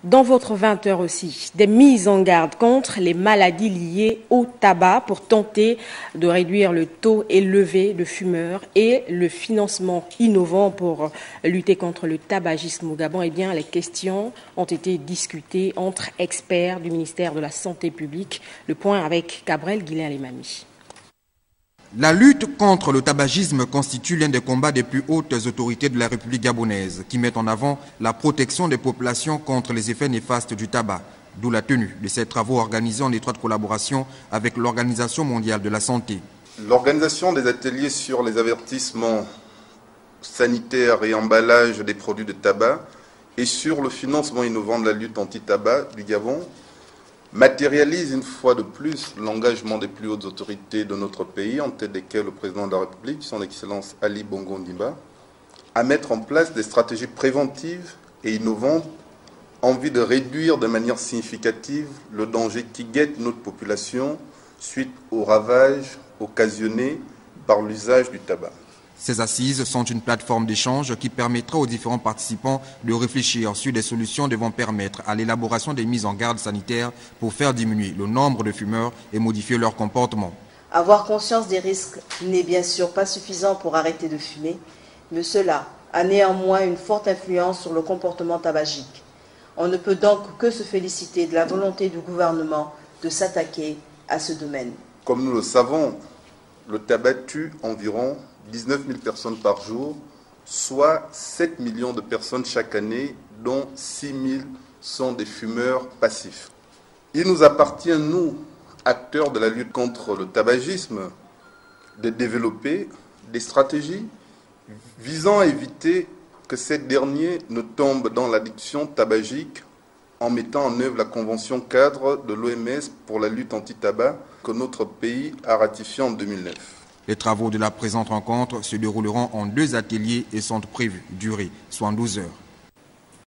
Dans votre 20h aussi, des mises en garde contre les maladies liées au tabac pour tenter de réduire le taux élevé de fumeurs et le financement innovant pour lutter contre le tabagisme au Gabon. Eh bien, les questions ont été discutées entre experts du ministère de la Santé publique. Le point avec Gabriel Guillain-Limami. La lutte contre le tabagisme constitue l'un des combats des plus hautes autorités de la République gabonaise qui mettent en avant la protection des populations contre les effets néfastes du tabac, d'où la tenue de ces travaux organisés en étroite collaboration avec l'Organisation mondiale de la santé. L'organisation des ateliers sur les avertissements sanitaires et emballages des produits de tabac et sur le financement innovant de la lutte anti-tabac du Gabon matérialise une fois de plus l'engagement des plus hautes autorités de notre pays, en tête desquelles le président de la République, son Excellence Ali Bongo Ondimba, à mettre en place des stratégies préventives et innovantes en vue de réduire de manière significative le danger qui guette notre population suite aux ravages occasionnés par l'usage du tabac. Ces assises sont une plateforme d'échange qui permettra aux différents participants de réfléchir sur des solutions devant permettre à l'élaboration des mises en garde sanitaires pour faire diminuer le nombre de fumeurs et modifier leur comportement. Avoir conscience des risques n'est bien sûr pas suffisant pour arrêter de fumer, mais cela a néanmoins une forte influence sur le comportement tabagique. On ne peut donc que se féliciter de la volonté du gouvernement de s'attaquer à ce domaine. Comme nous le savons, le tabac tue environ 19 000 personnes par jour, soit 7 millions de personnes chaque année, dont 6 000 sont des fumeurs passifs. Il nous appartient, nous, acteurs de la lutte contre le tabagisme, de développer des stratégies visant à éviter que ces derniers ne tombent dans l'addiction tabagique en mettant en œuvre la convention cadre de l'OMS pour la lutte anti-tabac que notre pays a ratifiée en 2009. Les travaux de la présente rencontre se dérouleront en 2 ateliers et sont prévus durer 72 heures.